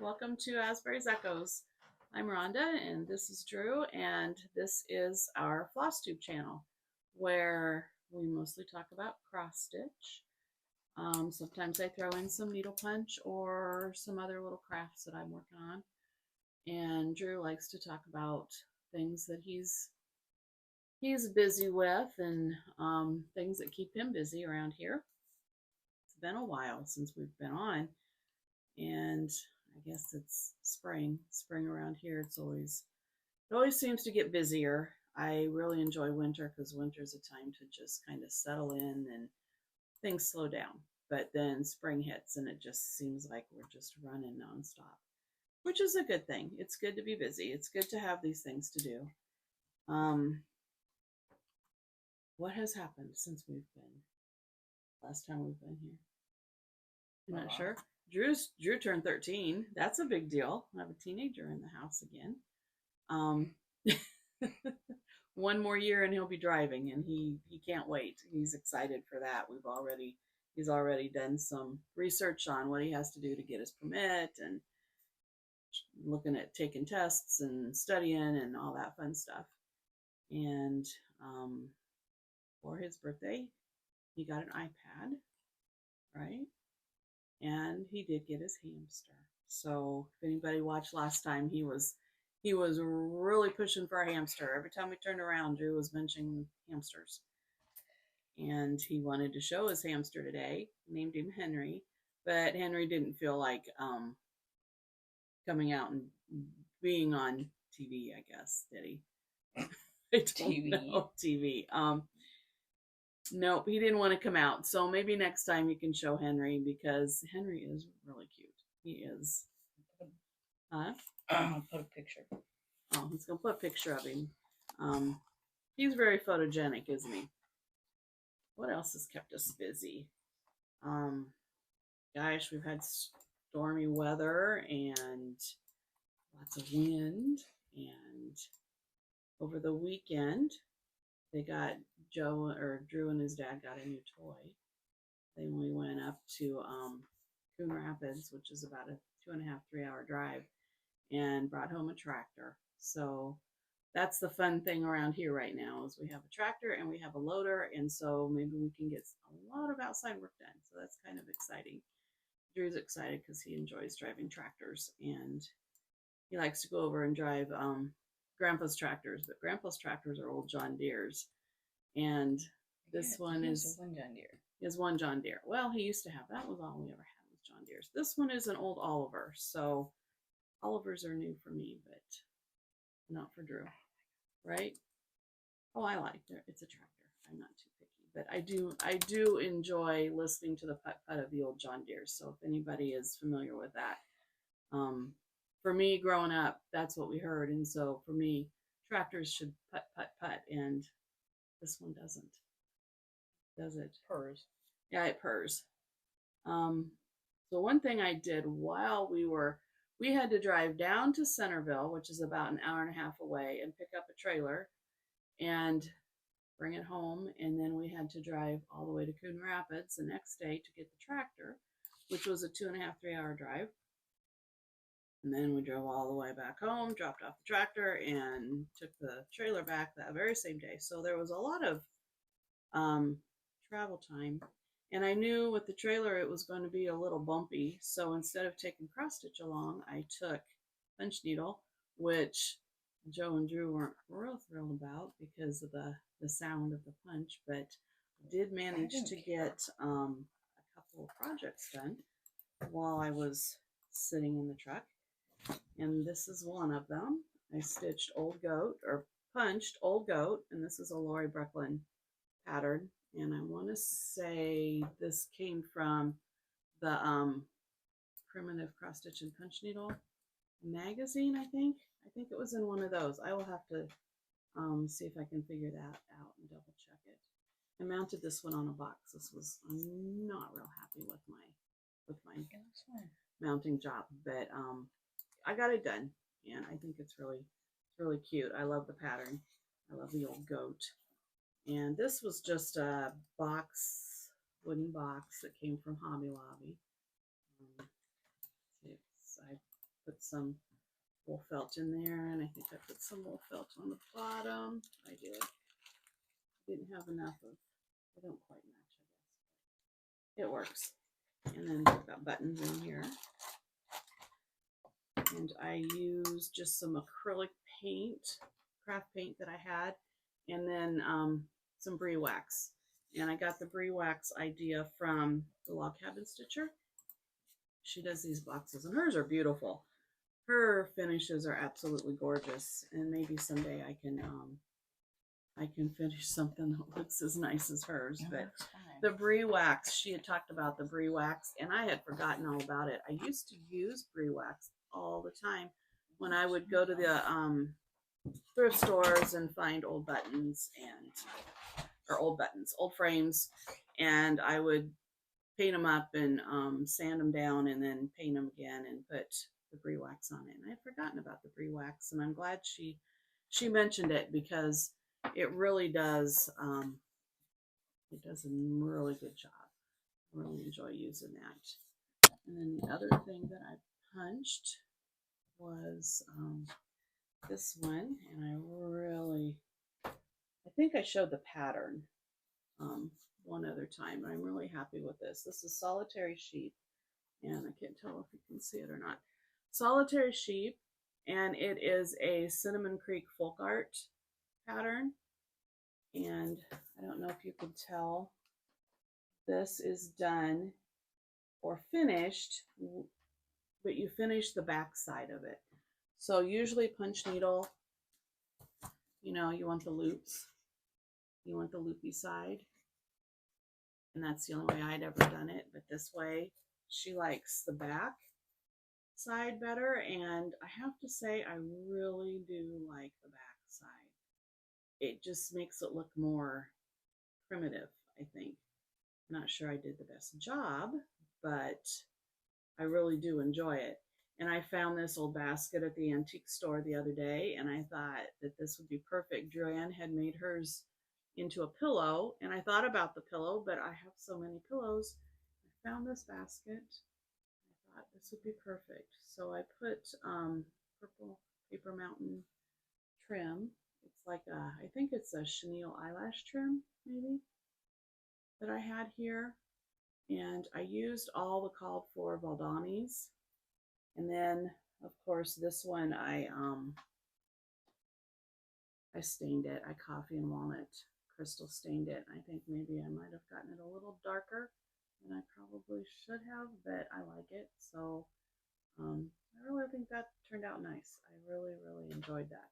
Welcome to Asbury's Echoes. I'm Rhonda and this is Drew, and this is our Flosstube channel where we mostly talk about cross stitch. Sometimes I throw in some needle punch or some other little crafts that I'm working on. And Drew likes to talk about things that he's busy with and things that keep him busy around here. It's been a while since we've been on, and I guess it's spring around here. It always seems to get busier. I really enjoy winter because winter's a time to just kind of settle in and things slow down. But then spring hits and it just seems like we're just running nonstop, which is a good thing. It's good to be busy. It's good to have these things to do. What has happened since last time we've been here? I'm not sure. Drew turned 13. That's a big deal. I have a teenager in the house again. One more year and he'll be driving, and he can't wait. He's excited for that. He's already done some research on what he has to do to get his permit, and looking at taking tests and studying and all that fun stuff. And for his birthday, he got an iPad, right? And he did get his hamster. So if anybody watched last time, he was really pushing for a hamster. Every time we turned around, Drew was mentioning hamsters. And he wanted to show his hamster today. He named him Henry, but Henry didn't feel like coming out and being on TV, I guess, did he? TV. Nope, he didn't want to come out. So maybe next time you can show Henry, because Henry is really cute. He is. Huh? I'll put a picture. Oh, he's going to put a picture of him. He's very photogenic, isn't he? What else has kept us busy? Gosh, we've had stormy weather and lots of wind. And over the weekend, they got Drew and his dad got a new toy. Then we went up to Coon Rapids, which is about a 2.5-3 hour drive, and brought home a tractor. So that's the fun thing around here right now, is we have a tractor and we have a loader, and so maybe we can get a lot of outside work done. So that's kind of exciting. Drew's excited because he enjoys driving tractors, and he likes to go over and drive Grandpa's tractors, but Grandpa's tractors are old John Deeres, and this one is one John Deere. Is one John Deere. Well, he used to have, that was all we ever had was John Deere's. This one is an old Oliver, so Olivers are new for me, but not for Drew, right? Oh, I like it. It's a tractor. I'm not too picky, but I do enjoy listening to the putt-putt of the old John Deere. So if anybody is familiar with that, for me growing up, that's what we heard. And so for me, tractors should putt, putt, putt, and this one doesn't. Does it? Purrs. Yeah, it purrs. So one thing I did while we had to drive down to Centerville, which is about an hour and a half away, and pick up a trailer and bring it home. And then we had to drive all the way to Coon Rapids the next day to get the tractor, which was a 2.5-3 hour drive. And then we drove all the way back home, dropped off the tractor, and took the trailer back that very same day. So there was a lot of travel time. And I knew with the trailer it was going to be a little bumpy. So instead of taking cross stitch along, I took punch needle, which Joe and Drew weren't real thrilled about because of the sound of the punch, but did manage to get a couple of projects done while I was sitting in the truck. And this is one of them. I stitched Old Goat, or punched Old Goat, and this is a Lori Brooklyn pattern. And I want to say this came from the Primitive Cross Stitch and Punch Needle magazine, I think. I think it was in one of those. I will have to see if I can figure that out and double check it. I mounted this one on a box. I'm not real happy with my mounting job, but I got it done, and I think it's really cute. I love the pattern. I love the Old Goat. And this was just a wooden box that came from Hobby Lobby. I put some wool felt in there, and I think I put some wool felt on the bottom. I did. Didn't have enough of, they don't quite match, I guess. It works. And then I've got buttons in here. And I used just some acrylic paint, craft paint that I had, and then some brie wax. And I got the brie wax idea from the Log Cabin Stitcher. She does these boxes, and hers are beautiful. Her finishes are absolutely gorgeous, and maybe someday I can finish something that looks as nice as hers. But the brie wax, she had talked about the brie wax, and I had forgotten all about it. I used to use brie wax all the time when I would go to the thrift stores and find old buttons old frames, and I would paint them up and sand them down and then paint them again and put the brie wax on it. And I'd forgotten about the brie wax, and I'm glad she mentioned it, because it really does it does a really good job. I really enjoy using that. And then the other thing that I punched was this one, and I think I showed the pattern one other time, but I'm really happy with this. This is Solitary Sheep, and I can't tell if you can see it or not. Solitary Sheep, and it is a Cinnamon Creek folk art pattern, and I don't know if you can tell, this is done or finished, but you finish the back side of it. So usually punch needle, you know, you want the loops, you want the loopy side, and that's the only way I'd ever done it. But this way, she likes the back side better, and I have to say I really do like the back side. It just makes it look more primitive, I think. I'm not sure I did the best job, but I really do enjoy it. And I found this old basket at the antique store the other day, and I thought that this would be perfect. Joann had made hers into a pillow, and I thought about the pillow, but I have so many pillows. I found this basket. I thought this would be perfect. So I put purple paper mountain trim. It's like I think it's a chenille eyelash trim, maybe, that I had here. And I used all the called for Valdanis. And then, of course, this one I stained it. I coffee and walnut crystal stained it. I think maybe I might have gotten it a little darker than I probably should have, but I like it. So I really think that turned out nice. I really, really enjoyed that.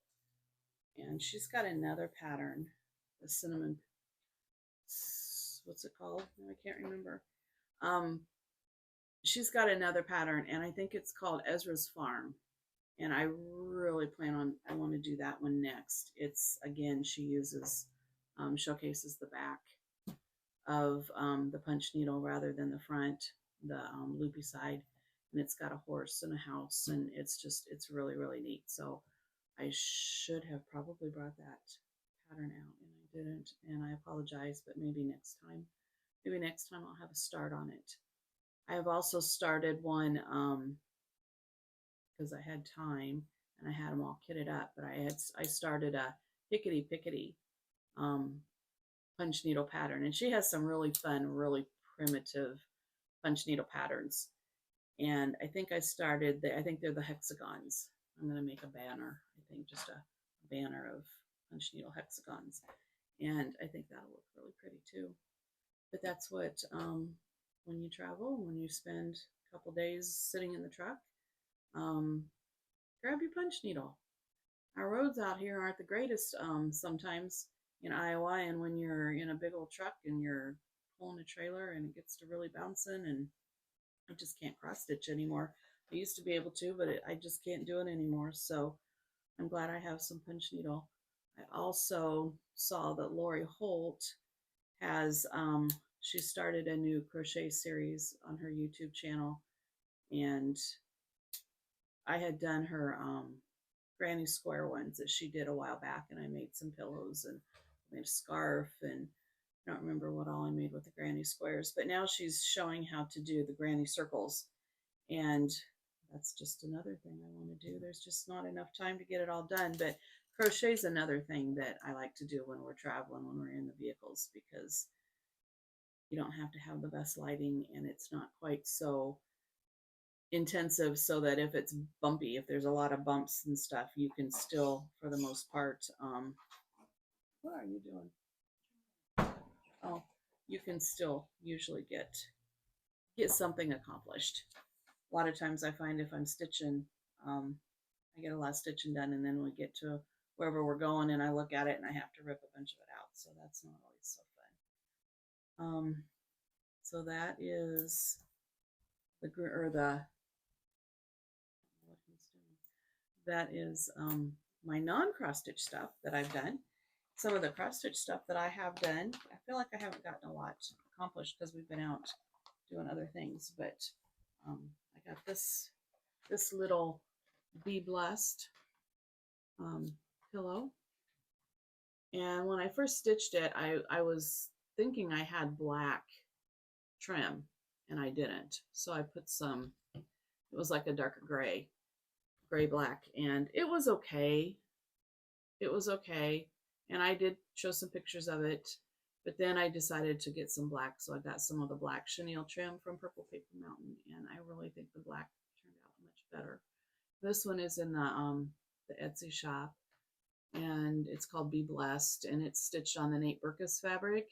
And she's got another pattern, the cinnamon, what's it called? No, I can't remember. She's got another pattern, and I think it's called Ezra's Farm. And I really I want to do that one next. It's, again, she uses, showcases the back of the punch needle rather than the front, the loopy side. And it's got a horse and a house, and it's really, really neat. So I should have probably brought that pattern out, and I didn't, and I apologize, but maybe next time. Maybe next time I'll have a start on it. I have also started one because I had time and I had them all kitted up, but I started a pickety punch needle pattern, and she has some really fun, really primitive punch needle patterns. And I think I think they're the hexagons. I'm going to make a banner, I think, just a banner of punch needle hexagons, and I think that'll look really pretty too. But that's what when you travel, when you spend a couple days sitting in the truck, grab your punch needle. Our roads out here aren't the greatest sometimes in Iowa, and when you're in a big old truck and you're pulling a trailer and it gets to really bouncing, and I just can't cross stitch anymore. I used to be able to, but I just can't do it anymore. So I'm glad I have some punch needle. I also saw that Lori Holt has she started a new crochet series on her YouTube channel, and I had done her granny square ones that she did a while back, and I made some pillows and made a scarf, and I don't remember what all I made with the granny squares, but now she's showing how to do the granny circles, and that's just another thing I want to do. There's just not enough time to get it all done. But crochet's another thing that I like to do when we're traveling, when we're in the vehicles, because you don't have to have the best lighting and it's not quite so intensive, so that if it's bumpy, if there's a lot of bumps and stuff, you can still, for the most part, what are you doing? Oh, you can still usually get something accomplished. A lot of times I find if I'm stitching, I get a lot of stitching done, and then we get to wherever we're going and I look at it and I have to rip a bunch of it out, so that's not always so fun. So that is that is my non-cross stitch stuff that I've done. Some of the cross stitch stuff that I have done, I feel like I haven't gotten a lot accomplished because we've been out doing other things, but I got this little Be Blessed pillow, and when I first stitched it, I was thinking I had black trim, and I didn't, so I put some, it was like a darker gray black, and it was okay. It was okay, and I did show some pictures of it, but then I decided to get some black, so I got some of the black chenille trim from Purple Paper Mountain, and I really think the black turned out much better. This one is in the Etsy shop, and it's called Be Blessed, and it's stitched on the Nate Berkus fabric,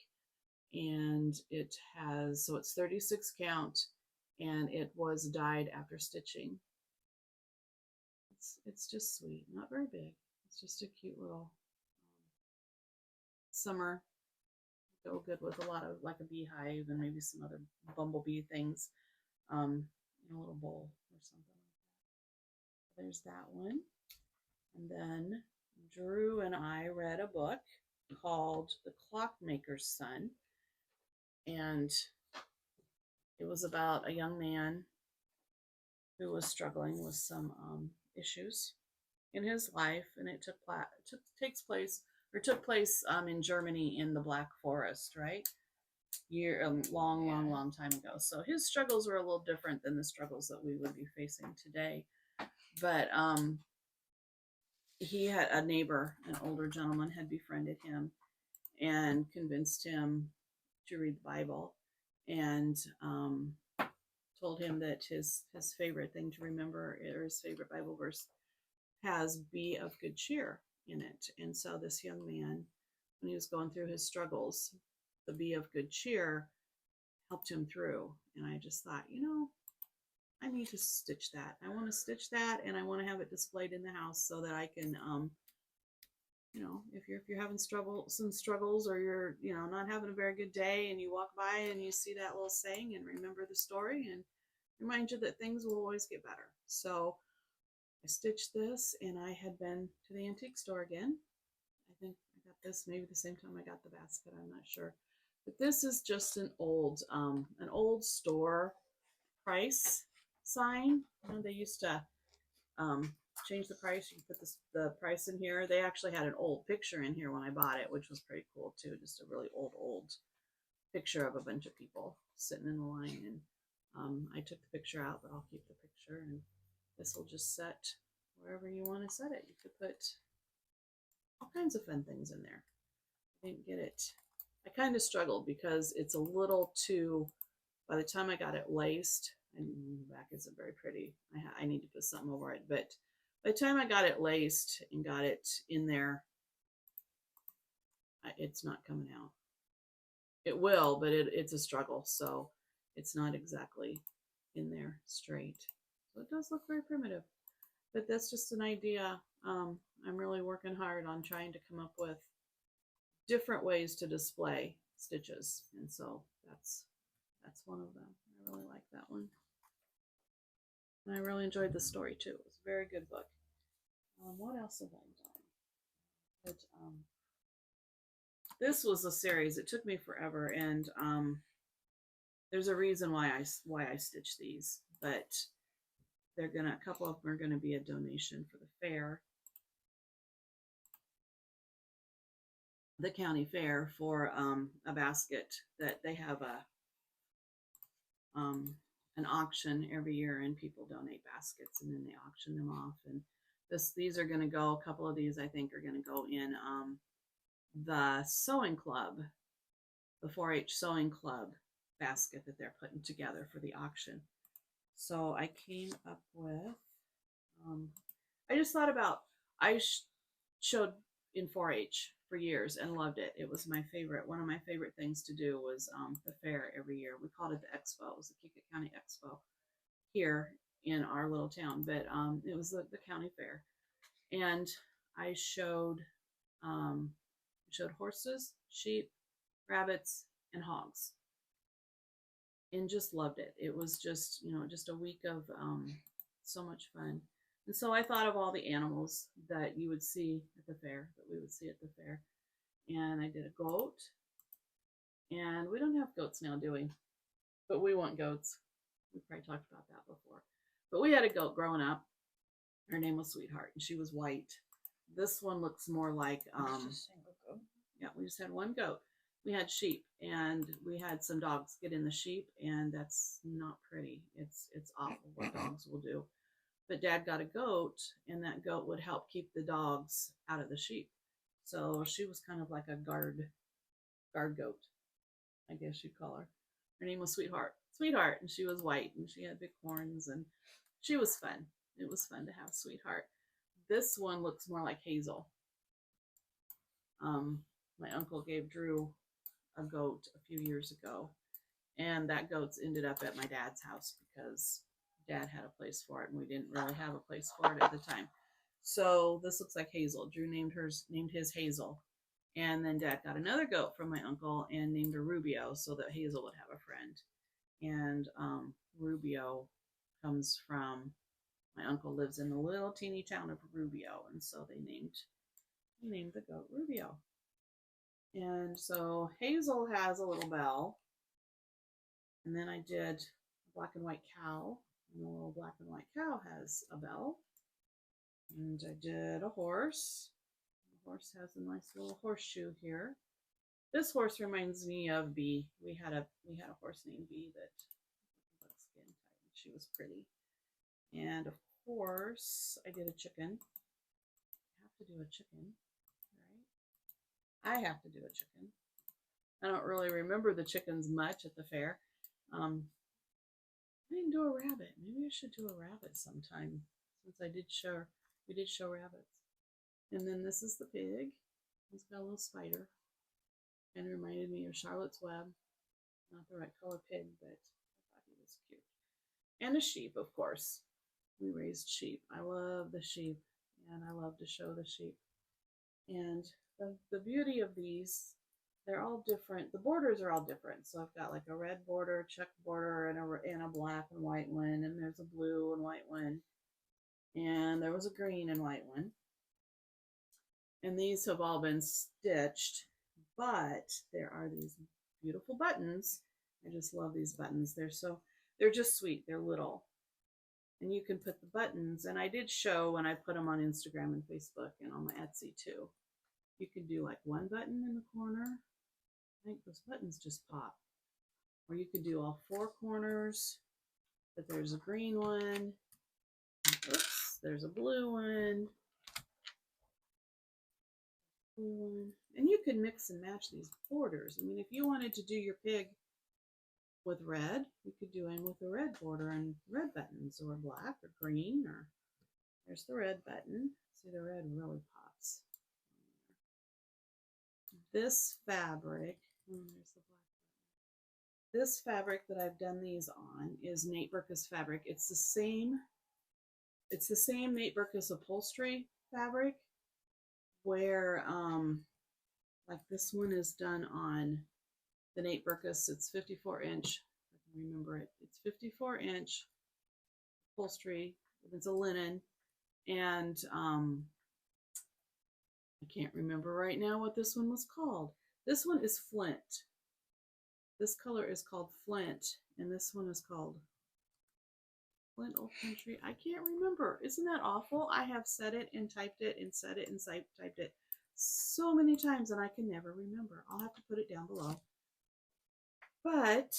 and it has, so it's 36 count, and it was dyed after stitching. It's just sweet, not very big. It's just a cute little summer, go good with a lot of, like a beehive and maybe some other bumblebee things in a little bowl or something like that. There's that one. And then Drew and I read a book called The Clockmaker's Son, and it was about a young man who was struggling with some issues in his life, and it took place in Germany, in the Black Forest, right? Long time ago. So his struggles were a little different than the struggles that we would be facing today. But he had a neighbor, an older gentleman, had befriended him and convinced him to read the Bible, and told him that his favorite thing to remember, or his favorite Bible verse, has "Be of good cheer" in it. And so this young man, when he was going through his struggles, the "Be of good cheer" helped him through. And I just thought, I need to stitch that. I want to stitch that, and I want to have it displayed in the house so that I can, if you're having some struggles, or you're, not having a very good day, and you walk by and you see that little saying and remember the story and remind you that things will always get better. So I stitched this, and I had been to the antique store again. I think I got this maybe the same time I got the basket. I'm not sure. But this is just an old store price sign. They used to change the price. You put the price in here. They actually had an old picture in here when I bought it, which was pretty cool too. Just a really old picture of a bunch of people sitting in the line. And I took the picture out, but I'll keep the picture. And this will just set wherever you want to set it. You could put all kinds of fun things in there. I didn't get it. I kind of struggled because it's a little too, by the time I got it laced, and the back isn't very pretty. I need to put something over it. But by the time I got it laced and got it in there, it's not coming out. It will, but it's a struggle. So it's not exactly in there straight. So it does look very primitive. But that's just an idea. I'm really working hard on trying to come up with different ways to display stitches. And so that's one of them. I really like that one. And I really enjoyed the story too. It was a very good book. What else have I done? But, this was a series. It took me forever, and there's a reason why I stitched these. But a couple of them are gonna be a donation for the fair, the county fair, for a basket that they have an auction every year, and people donate baskets, and then they auction them off. And these are going to go. A couple of these I think are going to go in the sewing club, the 4-H sewing club basket that they're putting together for the auction. So I came up with. I just thought about. I showed in 4-H for years and loved it. It was my favorite. One of my favorite things to do was the fair every year. We called it the Expo. It was the Kika County Expo here in our little town, but it was the county fair. And I showed horses, sheep, rabbits, and hogs, and just loved it. It was just, just a week of so much fun. And so I thought of all the animals that you would see at the fair, that we would see at the fair. And I did a goat. And we don't have goats now, do we? But we want goats. We probably talked about that before. But we had a goat growing up. Her name was Sweetheart, and she was white. This one looks more like Just a single goat. Yeah, we just had one goat. We had sheep, and we had some dogs get in the sheep, and that's not pretty. It's awful what dogs will do. But Dad got a goat, and that goat would help keep the dogs out of the sheep. So she was kind of like a guard goat, I guess you'd call her. Her name was Sweetheart, and she was white, and she had big horns, and she was fun. It was fun to have Sweetheart. This one looks more like Hazel. My uncle gave Drew a goat a few years ago, and that goat's ended up at my dad's house because Dad had a place for it, and we didn't really have a place for it at the time. So this looks like Hazel. Drew named his Hazel, and then Dad got another goat from my uncle and named her Rubio so that Hazel would have a friend. And Rubio comes from, my uncle lives in the little teeny town of Rubio, and so they named the goat Rubio. And so Hazel has a little bell, and then I did a black and white cow, and the little black and white cow has a bell. And I did a horse. The horse has a nice little horseshoe here. This horse reminds me of Bee. We had a horse named Bee that was skin tight. She was pretty. And of course, I did a chicken. I have to do a chicken, right? I have to do a chicken. I don't really remember the chickens much at the fair. I didn't do a rabbit. Maybe I should do a rabbit sometime, since we did show rabbits. And then this is the pig. He's got a little spider, and reminded me of Charlotte's Web. Not the right color pig, but I thought he was cute. And a sheep, of course. We raised sheep. I love the sheep, and I love to show the sheep. And the beauty of these, they're all different. The borders are all different. So I've got like a red border, check border, and a black and white one, and there's a blue and white one, and there was a green and white one. And these have all been stitched, but there are these beautiful buttons. I just love these buttons. They're just sweet. They're little. And you can put the buttons, and I did show when I put them on Instagram and Facebook and on my Etsy too. You could do like one button in the corner. I think those buttons just pop. Or you could do all four corners, but there's a green one. Oops, there's a blue one. And you can mix and match these borders. I mean, if you wanted to do your pig with red, you could do him with a red border and red buttons, or black or green, or there's the red button. See, the red really pops. This fabric, there's the black button. This fabric that I've done these on is Nate Berkus fabric. It's the same Nate Berkus upholstery fabric, where like this one is done on the Nate Berkus. It's 54-inch. I can remember it. It's 54-inch upholstery. It's a linen, and I can't remember right now what this one was called. This one is Flint. This color is called Flint, and this one is called Flint Old Country. I can't remember. Isn't that awful? I have said it and typed it and said it and typed it so many times, and I can never remember. I'll have to put it down below. But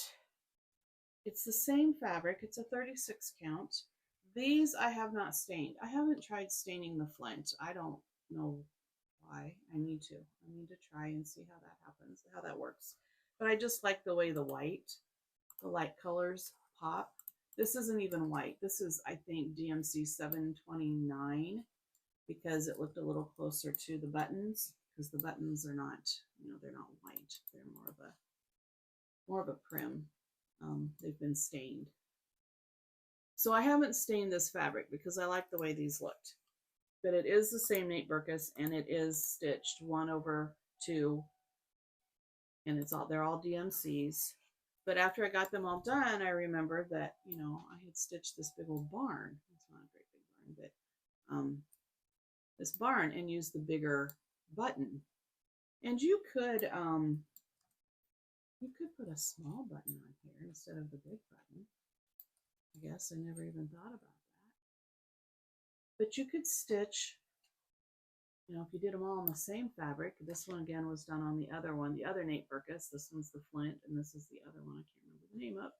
It's the same fabric. It's a 36 count. These I have not stained. I haven't tried staining the Flint. I don't know why. I need to. I need to try and see how that happens, how that works. But I just like the way the light colors pop. This isn't even white. This is, I think, DMC 729 because it looked a little closer to the buttons, because the buttons are not, they're not white. They're more of a prim. They've been stained. So I haven't stained this fabric because I like the way these looked. But it is the same Nate Berkus, and it is stitched 1/2, and they're all DMCs. But after I got them all done, I remembered that, I had stitched this big old barn. It's not a great big barn, but this barn, and used the bigger button. And you could put a small button on here instead of the big button. I guess I never even thought about that. But you could stitch, if you did them all on the same fabric. This one again was done on the other one, the other Nate Berkus. This one's the Flint, and this is the other one. I can't remember the name of.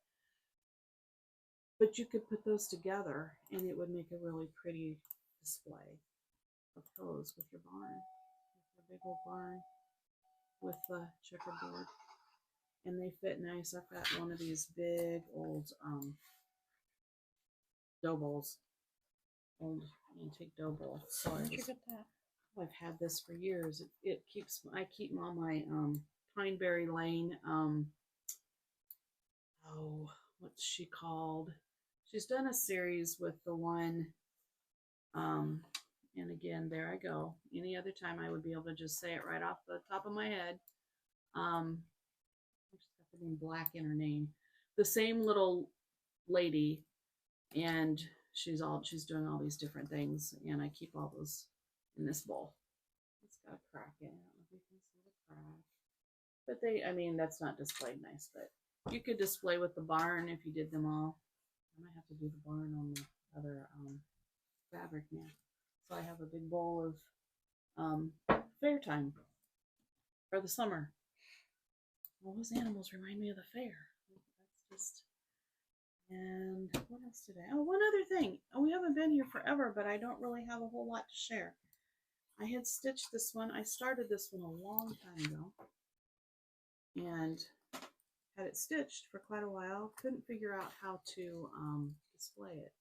But you could put those together, and it would make a really pretty display of clothes with your barn, with your big old barn with the checkerboard. And they fit nice. I've got one of these big old dough bowls, old antique dough bowl. So Where'd you get that? I've had this for years. I keep them on my Pineberry Lane. What's she called? She's done a series with the one. And again, there I go. Any other time I would be able to just say it right off the top of my head. She's got the name black in her name. The same little lady, and she's doing all these different things, and I keep all those in this bowl. It's got a crack in it. I don't know if you can see the crack. But that's not displayed nice, but you could display with the barn if you did them all. I might have to do the barn on the other fabric now. So I have a big bowl of fair time for the summer. All those animals remind me of the fair. That's just. And what else today? Oh, one other thing. We haven't been here forever, but I don't really have a whole lot to share. I had stitched this one. I started this one a long time ago and had it stitched for quite a while. Couldn't figure out how to display it.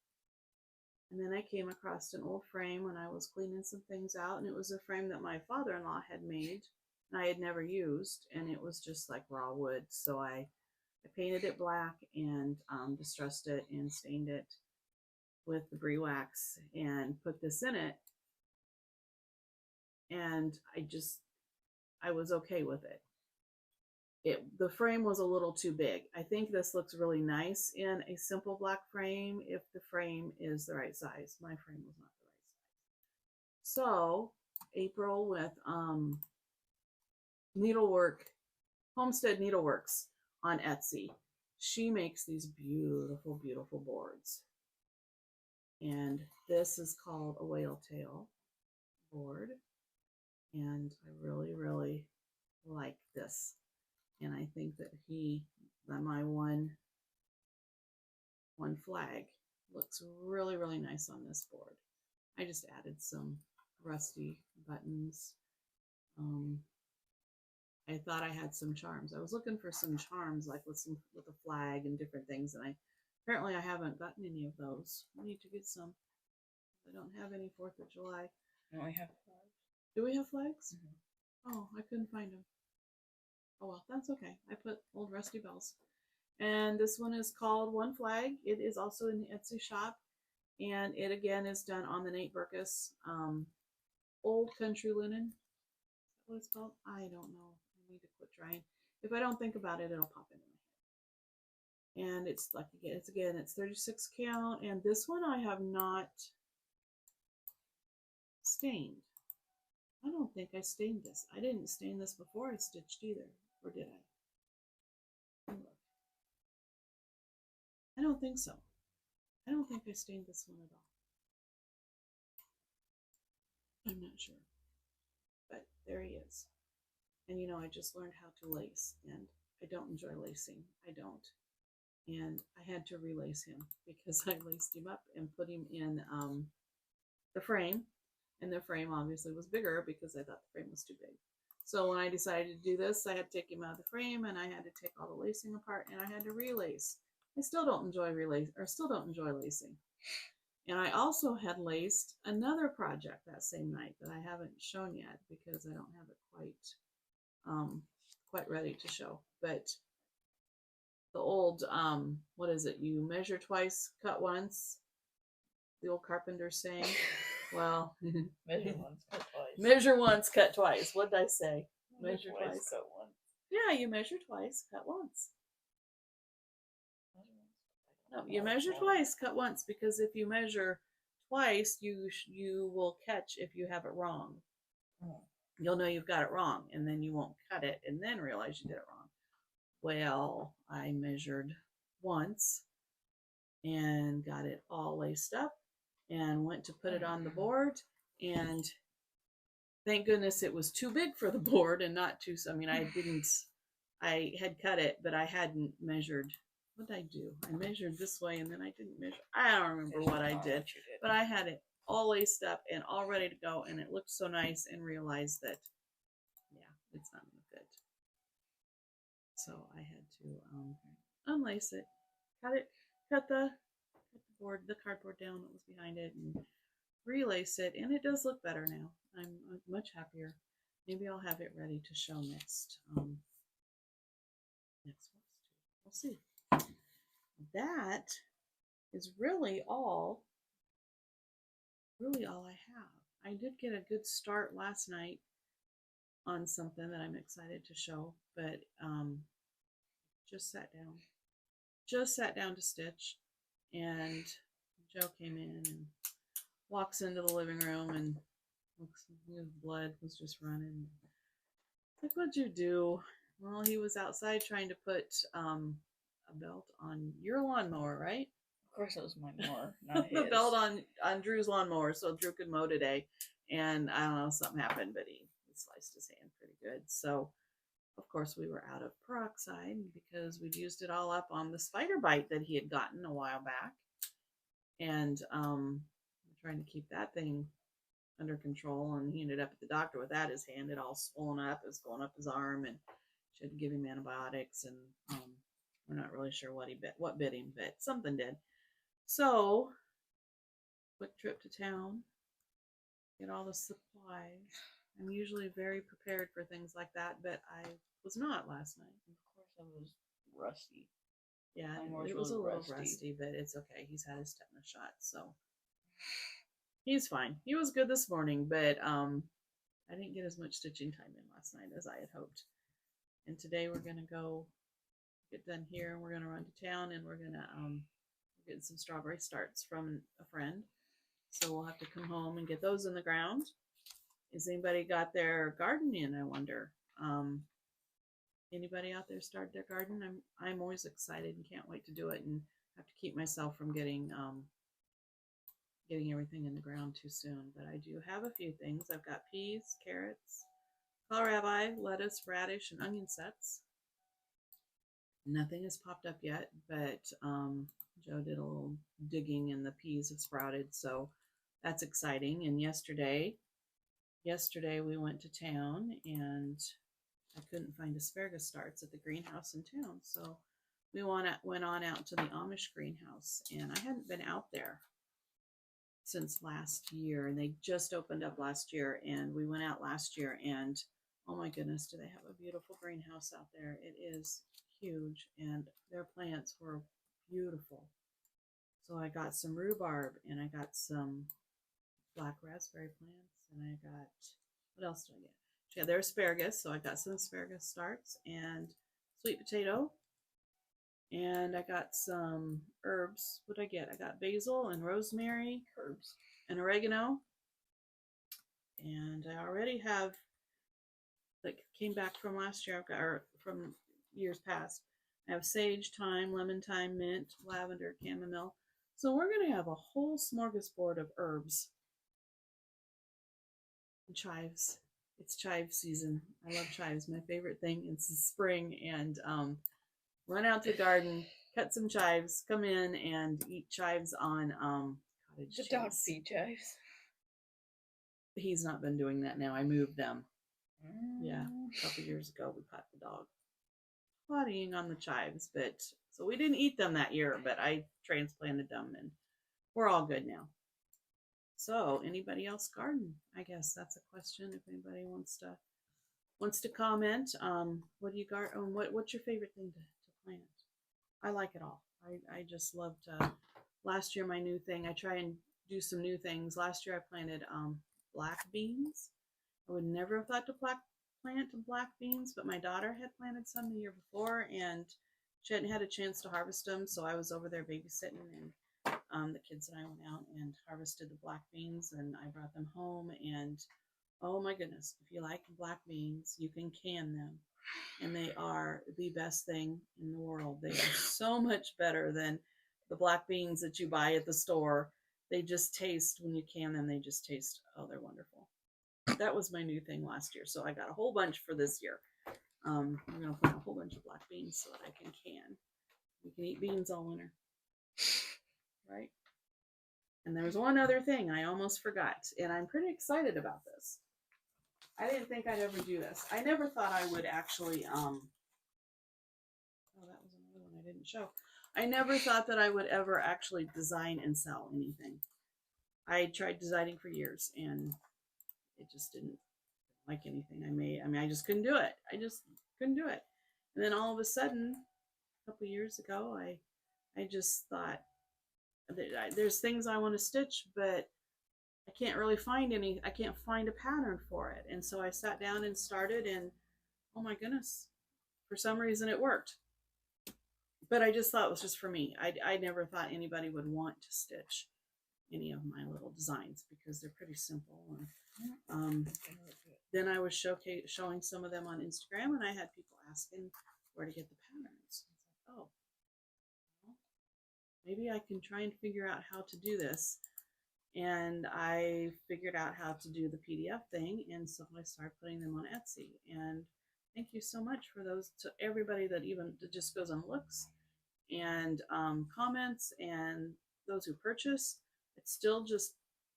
And then I came across an old frame when I was cleaning some things out, and it was a frame that my father-in-law had made and I had never used, and it was just like raw wood. So I painted it black and distressed it and stained it with the brie wax and put this in it. And I was okay with it. The frame was a little too big. I think this looks really nice in a simple black frame if the frame is the right size. My frame was not the right size. So April with Needlework, Homestead Needleworks on Etsy. She makes these beautiful, beautiful boards. And this is called a whale tail board. And I really, really like this. And I think that my one flag looks really, really nice on this board. I just added some rusty buttons. I thought I had some charms. I was looking for some charms, like with a flag and different things, and apparently I haven't gotten any of those. I need to get some. I don't have any 4th of July. No, we have flags. Do we have flags? Mm-hmm. Oh, I couldn't find them. Oh well, that's okay. I put old rusty bells. And this one is called One Flag. It is also in the Etsy shop. And it again is done on the Nate Berkus Old Country Linen. Is that what it's called? I don't know. I need to quit trying. If I don't think about it, it'll pop into my head. And it's like, it's 36 count. And this one I have not stained. I don't think I stained this. I didn't stain this before I stitched either. Or did I? I don't think so. I don't think I stained this one at all. I'm not sure. But there he is. And I just learned how to lace, and I don't enjoy lacing. I don't. and I had to relace him because I laced him up and put him in the frame, and the frame obviously was bigger because I thought the frame was too big. So when I decided to do this, I had to take him out of the frame, and I had to take all the lacing apart, and I had to relace. I still don't enjoy lacing. And I also had laced another project that same night that I haven't shown yet because I don't have it quite ready to show. But the old what is it? You measure twice, cut once. The old carpenter saying. Well, Measure once, cut twice. Measure once, cut twice. What did I say? Measure twice, cut once. Yeah, you measure twice, cut once. No, you measure twice, cut once, because if you measure twice, you will catch if you have it wrong. You'll know you've got it wrong, and then you won't cut it and then realize you did it wrong. Well, I measured once and got it all laced up and went to put it on the board, and thank goodness it was too big for the board and not too, I mean, I had cut it, but I hadn't measured. What did I do? I measured this way and then I didn't measure. I don't remember what I did, but I had it all laced up and all ready to go, and it looked so nice, and realized that, yeah, it's not going to fit. So I had to unlace it, cut the board, the cardboard down that was behind it, and relace it, and it does look better now. I'm much happier. Maybe I'll have it ready to show next we'll see. That is really all I have. I did get a good start last night on something that I'm excited to show, but just sat down to stitch, and Joe came in and walks into the living room, and his blood was just running. Like, what'd you do? Well, he was outside trying to put a belt on your lawnmower, right? Of course, it was my mower, not his. The belt on Drew's lawnmower, so Drew could mow today. And I don't know, something happened, but he sliced his hand pretty good. So, of course, we were out of peroxide because we'd used it all up on the spider bite that he had gotten a while back. And trying to keep that thing under control, and he ended up at the doctor with that. His hand had all swollen up. It was going up his arm, and she had to give him antibiotics, and we're not really sure what bit him, but something did. So, quick trip to town, get all the supplies. I'm usually very prepared for things like that, but I was not last night. Of course, I was rusty. Yeah, it was a little rusty, but it's okay. He's had his tetanus shot, so he's fine. He was good this morning, but I didn't get as much stitching time in last night as I had hoped. And today we're gonna go get done here, and we're gonna run to town, and we're gonna get some strawberry starts from a friend. So we'll have to come home and get those in the ground. Has anybody got their garden in, I wonder? Anybody out there started their garden? I'm always excited and can't wait to do it, and have to keep myself from getting everything in the ground too soon. But I do have a few things. I've got peas, carrots, kohlrabi, lettuce, radish, and onion sets. Nothing has popped up yet, but Joe did a little digging and the peas have sprouted, so that's exciting. And yesterday we went to town, and I couldn't find asparagus starts at the greenhouse in town, so we went on out to the Amish greenhouse, and I hadn't been out there since last year, and they just opened up last year, and we went out last year, and oh my goodness, do they have a beautiful greenhouse out there. It is huge, and their plants were beautiful. So I got some rhubarb, and I got some black raspberry plants, and I got, what else did I get? Yeah, their asparagus, so I got some asparagus starts and sweet potato, and I got some herbs. What did I get? I got basil and rosemary, herbs, and oregano, and I already have, like, came back from last year, I've got, or from years past, I have sage, thyme, lemon thyme, mint, lavender, chamomile. So we're going to have a whole smorgasbord of herbs and chives. It's chive season. I love chives. My favorite thing is the spring. And run out to the garden, cut some chives, come in and eat chives on cottage The cheese. dog feed chives. He's not been doing that now. I moved them. Yeah, a couple years ago we caught the dog pottying on the chives, but so we didn't eat them that year, but I transplanted them and we're all good now. So anybody else garden? I guess that's a question if anybody wants to comment. What do you garden? What's your favorite thing to plant? I like it all. I just love to. Last year my new thing, I try and do some new things. Last year I planted black beans. I would never have thought to plant black beans, but my daughter had planted some the year before and she hadn't had a chance to harvest them, so I was over there babysitting, and the kids and I went out and harvested the black beans, and I brought them home, and oh my goodness, if you like black beans, you can can them, and they are the best thing in the world. They are so much better than the black beans that you buy at the store. They just taste, when you can them, they just taste, oh, they're wonderful. That was my new thing last year, so I got a whole bunch for this year. I'm going to plant a whole bunch of black beans so that I can can. You can eat beans all winter, right? And there was one other thing I almost forgot, and I'm pretty excited about this. I didn't think I'd ever do this. I never thought I would actually, oh, that was another one I didn't show. I never thought that I would ever actually design and sell anything. I tried designing for years, and it just didn't like anything I made. I mean, I just couldn't do it. I just couldn't do it. And then all of a sudden, a couple years ago, I just thought, there's things I want to stitch, but I can't really find any. I can't find a pattern for it. And so I sat down and started, and oh my goodness, for some reason it worked. But I just thought it was just for me. I never thought anybody would want to stitch any of my little designs because they're pretty simple. And then I was showing some of them on Instagram, and I had people asking where to get the patterns. I was like, oh, well, maybe I can try and figure out how to do this. And I figured out how to do the PDF thing, and so I started putting them on Etsy. And thank you so much for those, to everybody that even just goes and looks and comments, and those who purchase. It still just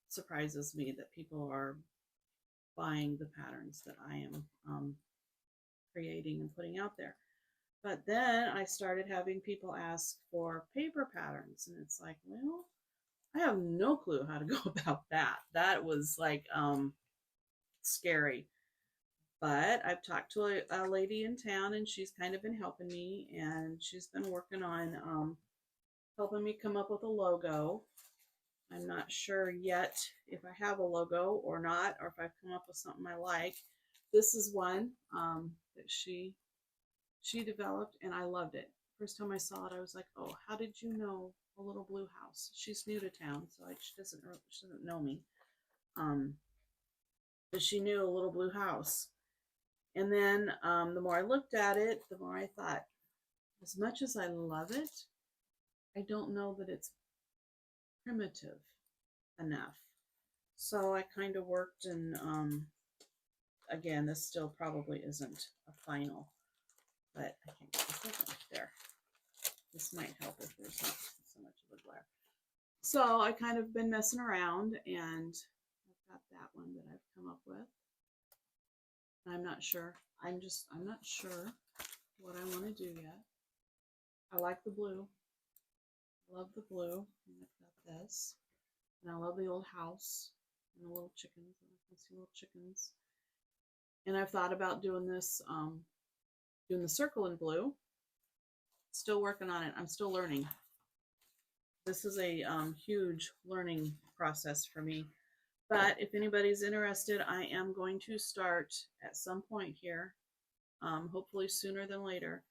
surprises me that people are buying the patterns that I am creating and putting out there. But then I started having people ask for paper patterns, and it's like, well, I have no clue how to go about that. That was like scary. But I've talked to a lady in town, and she's kind of been helping me, and she's been working on helping me come up with a logo. I'm not sure yet if I have a logo or not, or if I've come up with something I like. This is one that she developed, and I loved it. First time I saw it, I was like, oh, how did you know a little blue house? She's new to town, so she doesn't know me. But she knew a little blue house. And then the more I looked at it, the more I thought, as much as I love it, I don't know that it's primitive enough. So I kind of worked, and again, this still probably isn't a final, but I can't get this open. There. This might help if there's not so much of a glare. So I kind of been messing around, and I've got that one that I've come up with. I'm not sure. I'm not sure what I want to do yet. I like the blue. I love the blue. And I've got this. And I love the old house and the little chickens. I can see little chickens. And I've thought about doing this, doing the circle in blue. Still working on it. I'm still learning. This is a huge learning process for me. But if anybody's interested, I am going to start at some point here, hopefully sooner than later,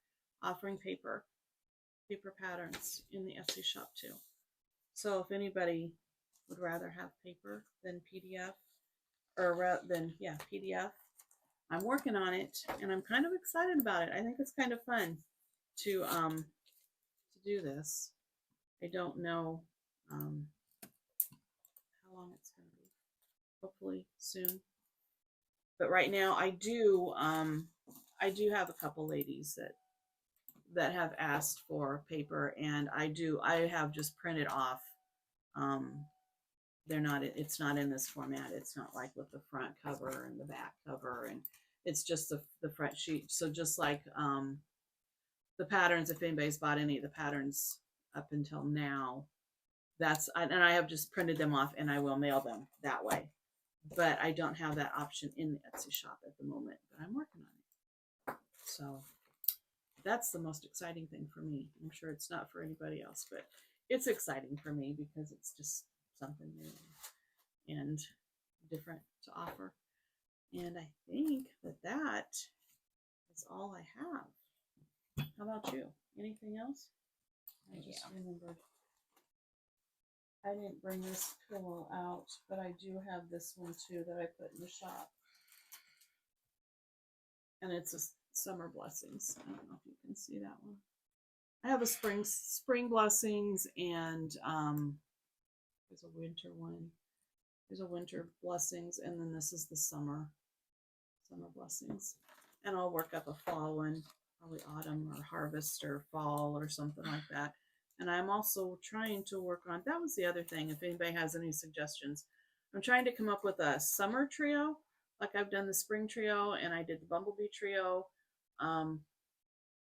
offering paper patterns in the Etsy shop too. So if anybody would rather have paper than PDF, or than, yeah, PDF, I'm working on it, and I'm kind of excited about it. I think it's kind of fun to do this. I don't know how long it's going to be. Hopefully soon. But right now I do have a couple ladies that that have asked for paper, and I have just printed off. They're not, it's not in this format. It's not like with the front cover and the back cover, and it's just the front sheet. So just like the patterns, if anybody's bought any of the patterns up until now, and I have just printed them off, and I will mail them that way. But I don't have that option in the Etsy shop at the moment, but I'm working on it. So that's the most exciting thing for me. I'm sure it's not for anybody else, but it's exciting for me because it's just something new and different to offer. And I think that is all I have. How about you? Anything else? I just remembered. I didn't bring this pillow out, but I do have this one too that I put in the shop. And it's a Summer Blessings. I don't know if you can see that one. I have a spring blessings, and there's a winter one. There's a winter blessings, and then this is the summer blessings. And I'll work up a fall one, probably autumn or harvest or fall or something like that. And I'm also trying to work on, that was the other thing, if anybody has any suggestions. I'm trying to come up with a summer trio, like I've done the spring trio and I did the bumblebee trio. Trying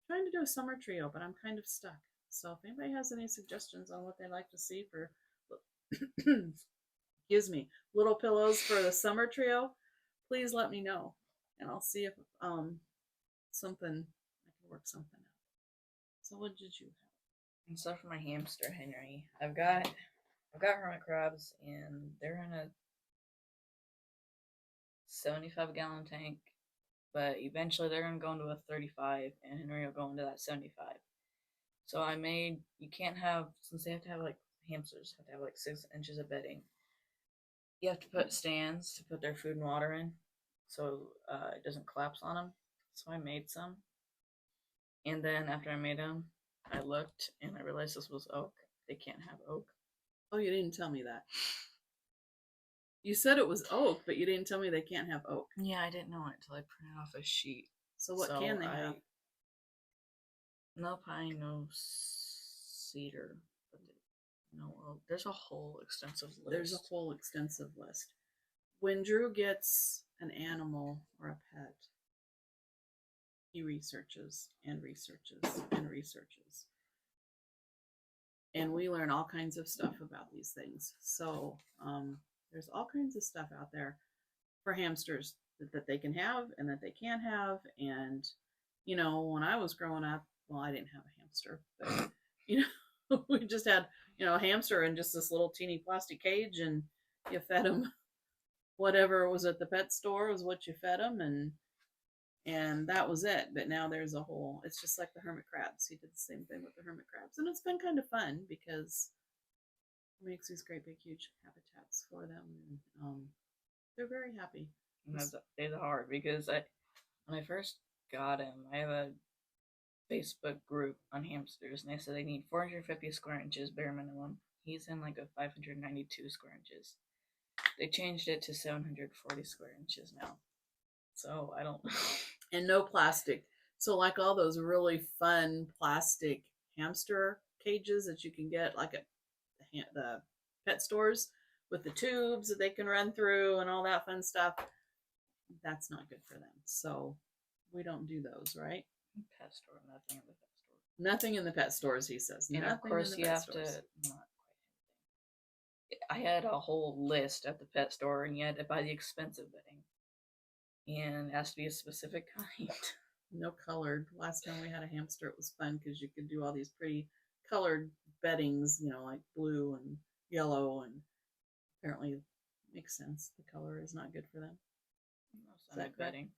to do a summer trio, but I'm kind of stuck. So if anybody has any suggestions on what they'd like to see for, excuse me, little pillows for the summer trio, please let me know, and I'll see if I can work something out. So what did you have? And stuff for my hamster Henry. I've got hermit crabs, and they're in a 75-gallon tank. But eventually they're going to go into a 35, and Henry will go into that 75. So I made, you can't have, since they have to have like, hamsters have to have like 6 inches of bedding. You have to put stands to put their food and water in, so it doesn't collapse on them. So I made some. And then after I made them, I looked and I realized this was oak. They can't have oak. Oh, you didn't tell me that. You said it was oak, but you didn't tell me they can't have oak. Yeah, I didn't know it until I printed off a sheet. So what can they have? No pine, no cedar, but no oak. There's a whole extensive list. There's a whole extensive list. When Drew gets an animal or a pet, he researches and researches and researches. And we learn all kinds of stuff about these things. So there's all kinds of stuff out there for hamsters that they can have and that they can't have. And, you know, when I was growing up, well, I didn't have a hamster, but, you know, we just had, you know, a hamster in just this little teeny plastic cage, and you fed them whatever was at the pet store was what you fed them, and that was it. But now there's a whole, it's just like the hermit crabs. He did the same thing with the hermit crabs, and it's been kind of fun because it makes these great big huge habitats for them, and they're very happy. It's hard because when I first got him, I have a Facebook group on hamsters, and they said they need 450 square inches bare minimum. He's in like a 592 square inches. They changed it to 740 square inches now. So I don't know. And no plastic. So like all those really fun plastic hamster cages that you can get like at the pet stores with the tubes that they can run through and all that fun stuff, that's not good for them. So we don't do those, right? Pet store, nothing in the pet store. Nothing in the pet stores, he says. And nothing of course you have stores. I had a whole list at the pet store, and you had to buy the expensive bedding. And it has to be a specific kind. No colored. Last time we had a hamster, it was fun because you could do all these pretty colored beddings, you know, like blue and yellow, and apparently it makes sense. The color is not good for them. No scented bedding.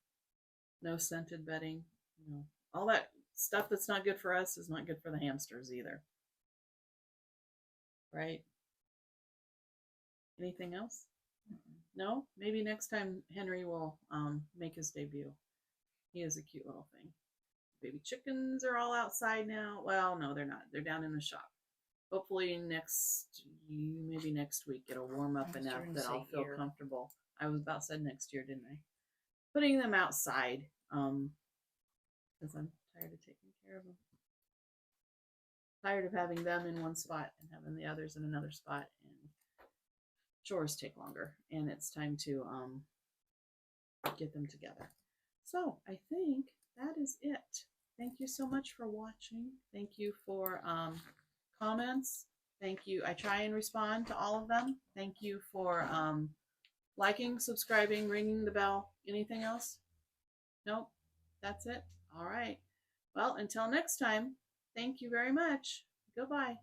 No scented bedding. No. All that stuff that's not good for us is not good for the hamsters either. Right? Anything else? No? Maybe next time Henry will make his debut. He is a cute little thing. Baby chickens are all outside now. Well, no, they're not. They're down in the shop. Hopefully maybe next week it'll warm up enough that I'll feel comfortable. I was about said next year, didn't I? Putting them outside because I'm tired of taking care of them. tired of having them in one spot and having the others in another spot, and chores take longer, and it's time to get them together. So I think that is it. Thank you so much for watching. Thank you for comments. Thank you. I try and respond to all of them. Thank you for liking, subscribing, ringing the bell. Anything else? Nope. That's it. All right. Well, until next time, thank you very much. Goodbye.